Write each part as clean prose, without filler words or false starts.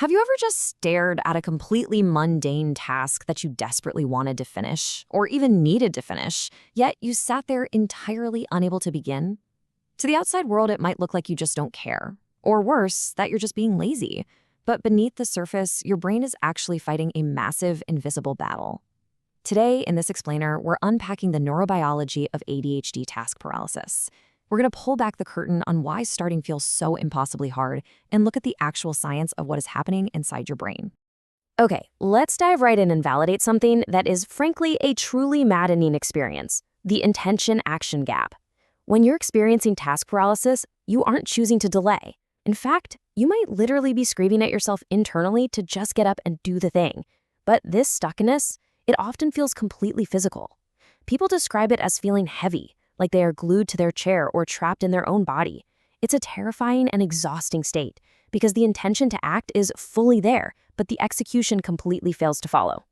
Have you ever just stared at a completely mundane task that you desperately wanted to finish, or even needed to finish, yet you sat there entirely unable to begin? To the outside world, it might look like you just don't care, or worse, that you're just being lazy. But beneath the surface, your brain is actually fighting a massive, invisible battle. Today, in this explainer, we're unpacking the neurobiology of ADHD task paralysis. We're going to pull back the curtain on why starting feels so impossibly hard and look at the actual science of what is happening inside your brain. Okay, let's dive right in and validate something that is, frankly, a truly maddening experience: the intention-action gap. When you're experiencing task paralysis, you aren't choosing to delay. In fact, you might literally be screaming at yourself internally to just get up and do the thing. But this stuckness, it often feels completely physical. People describe it as feeling heavy, like they are glued to their chair or trapped in their own body. It's a terrifying and exhausting state because the intention to act is fully there, but the execution completely fails to follow.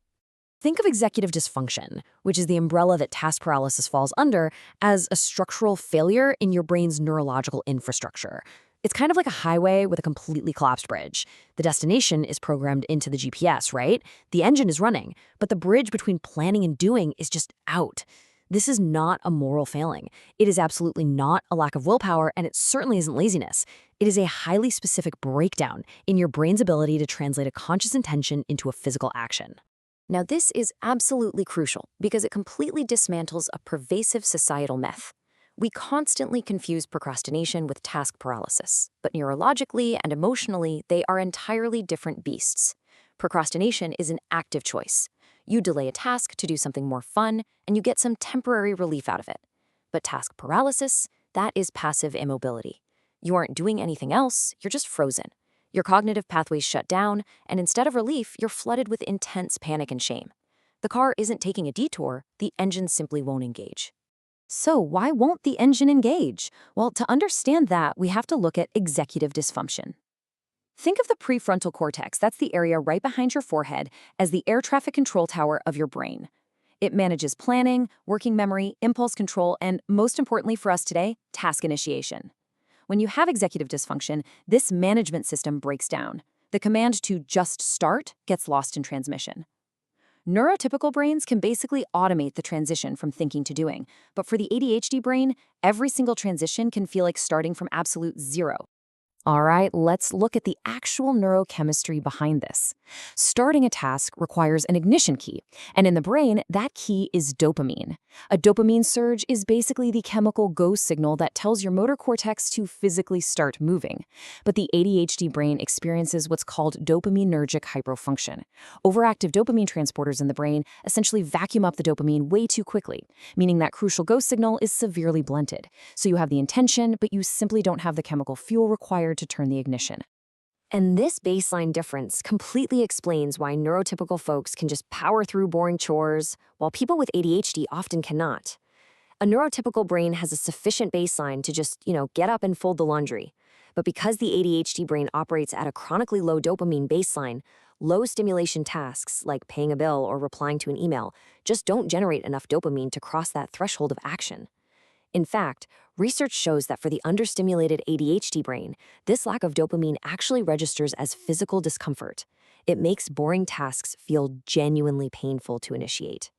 Think of executive dysfunction, which is the umbrella that task paralysis falls under, as a structural failure in your brain's neurological infrastructure. It's kind of like a highway with a completely collapsed bridge. The destination is programmed into the GPS, right? The engine is running, but the bridge between planning and doing is just out. This is not a moral failing. It is absolutely not a lack of willpower, and it certainly isn't laziness. It is a highly specific breakdown in your brain's ability to translate a conscious intention into a physical action. Now, this is absolutely crucial because it completely dismantles a pervasive societal myth. We constantly confuse procrastination with task paralysis, but neurologically and emotionally, they are entirely different beasts. Procrastination is an active choice. You delay a task to do something more fun, and you get some temporary relief out of it. But task paralysis, that is passive immobility. You aren't doing anything else, you're just frozen. Your cognitive pathways shut down, and instead of relief, you're flooded with intense panic and shame. The car isn't taking a detour, the engine simply won't engage. So why won't the engine engage? Well, to understand that, we have to look at executive dysfunction. Think of the prefrontal cortex, that's the area right behind your forehead, as the air traffic control tower of your brain. It manages planning, working memory, impulse control, and most importantly for us today, task initiation. When you have executive dysfunction, this management system breaks down. The command to just start gets lost in transmission. Neurotypical brains can basically automate the transition from thinking to doing, but for the ADHD brain, every single transition can feel like starting from absolute zero. All right, let's look at the actual neurochemistry behind this. Starting a task requires an ignition key, and in the brain, that key is dopamine. A dopamine surge is basically the chemical go signal that tells your motor cortex to physically start moving. But the ADHD brain experiences what's called dopaminergic hypofunction. Overactive dopamine transporters in the brain essentially vacuum up the dopamine way too quickly, meaning that crucial go signal is severely blunted. So you have the intention, but you simply don't have the chemical fuel required to turn the ignition. And this baseline difference completely explains why neurotypical folks can just power through boring chores, while people with ADHD often cannot. A neurotypical brain has a sufficient baseline to just, get up and fold the laundry. But because the ADHD brain operates at a chronically low dopamine baseline, low stimulation tasks like paying a bill or replying to an email just don't generate enough dopamine to cross that threshold of action. In fact, research shows that for the understimulated ADHD brain, this lack of dopamine actually registers as physical discomfort. It makes boring tasks feel genuinely painful to initiate.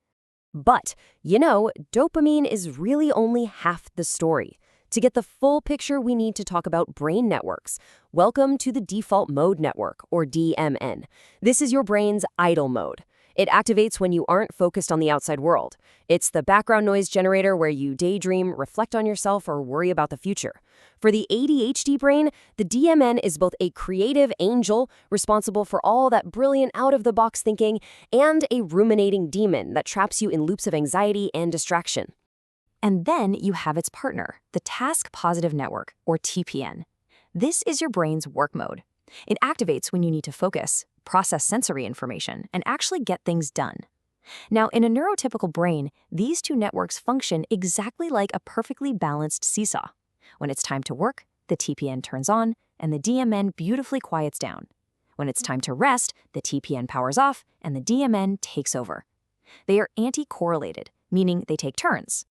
But, dopamine is really only half the story. To get the full picture, we need to talk about brain networks. Welcome to the default mode network, or DMN. This is your brain's idle mode. It activates when you aren't focused on the outside world. It's the background noise generator where you daydream, reflect on yourself, or worry about the future. For the ADHD brain, the DMN is both a creative angel responsible for all that brilliant out-of-the-box thinking and a ruminating demon that traps you in loops of anxiety and distraction. And then you have its partner, the task positive network, or TPN. This is your brain's work mode. It activates when you need to focus, process sensory information, and actually get things done. Now, in a neurotypical brain, these two networks function exactly like a perfectly balanced seesaw. When it's time to work, the TPN turns on, and the DMN beautifully quiets down. When it's time to rest, the TPN powers off, and the DMN takes over. They are anti-correlated, meaning they take turns.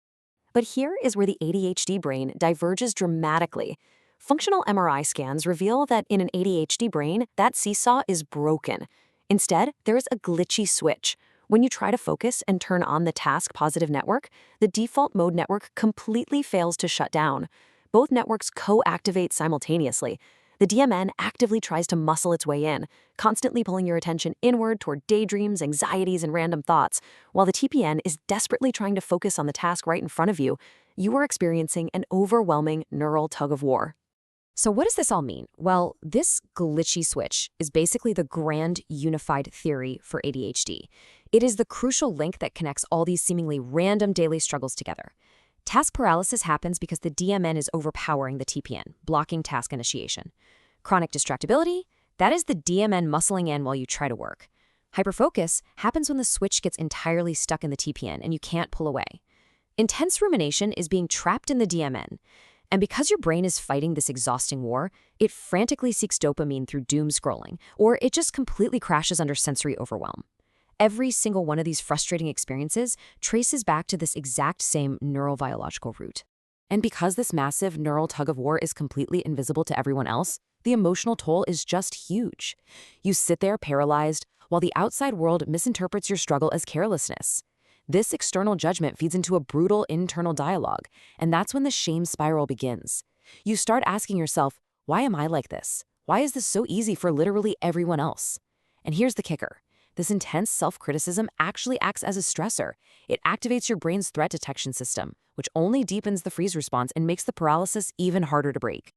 But here is where the ADHD brain diverges dramatically. Functional MRI scans reveal that in an ADHD brain, that seesaw is broken. Instead, there is a glitchy switch. When you try to focus and turn on the task-positive network, the default mode network completely fails to shut down. Both networks co-activate simultaneously. The DMN actively tries to muscle its way in, constantly pulling your attention inward toward daydreams, anxieties, and random thoughts. While the TPN is desperately trying to focus on the task right in front of you, you are experiencing an overwhelming neural tug-of-war. So what does this all mean? Well, this glitchy switch is basically the grand unified theory for ADHD. It is the crucial link that connects all these seemingly random daily struggles together. Task paralysis happens because the DMN is overpowering the TPN, blocking task initiation. Chronic distractibility, that is the DMN muscling in while you try to work. Hyperfocus happens when the switch gets entirely stuck in the TPN and you can't pull away. Intense rumination is being trapped in the DMN. And because your brain is fighting this exhausting war, it frantically seeks dopamine through doom scrolling, or it just completely crashes under sensory overwhelm. Every single one of these frustrating experiences traces back to this exact same neurobiological root. And because this massive neural tug-of-war is completely invisible to everyone else, the emotional toll is just huge. You sit there paralyzed, while the outside world misinterprets your struggle as carelessness. This external judgment feeds into a brutal internal dialogue, and that's when the shame spiral begins. You start asking yourself, why am I like this? Why is this so easy for literally everyone else? And here's the kicker. This intense self-criticism actually acts as a stressor. It activates your brain's threat detection system, which only deepens the freeze response and makes the paralysis even harder to break.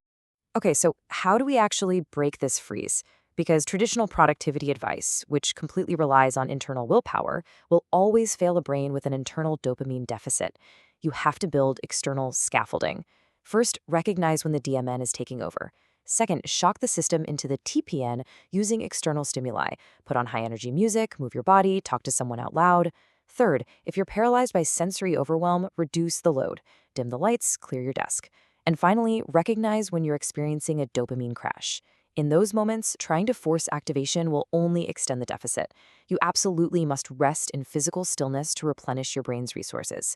Okay, so how do we actually break this freeze? Because traditional productivity advice, which completely relies on internal willpower, will always fail a brain with an internal dopamine deficit. You have to build external scaffolding. First, recognize when the DMN is taking over. Second, shock the system into the TPN using external stimuli. Put on high-energy music, move your body, talk to someone out loud. Third, if you're paralyzed by sensory overwhelm, reduce the load. Dim the lights, clear your desk. And finally, recognize when you're experiencing a dopamine crash. In those moments, trying to force activation will only extend the deficit. You absolutely must rest in physical stillness to replenish your brain's resources.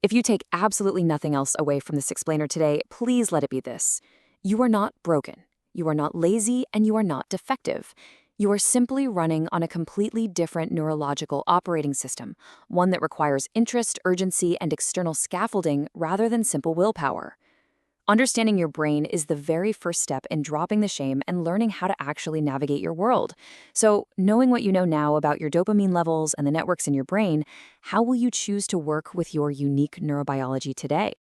If you take absolutely nothing else away from this explainer today, please let it be this. You are not broken, you are not lazy, and you are not defective. You are simply running on a completely different neurological operating system, one that requires interest, urgency, and external scaffolding rather than simple willpower. Understanding your brain is the very first step in dropping the shame and learning how to actually navigate your world. So, knowing what you know now about your dopamine levels and the networks in your brain, how will you choose to work with your unique neurobiology today?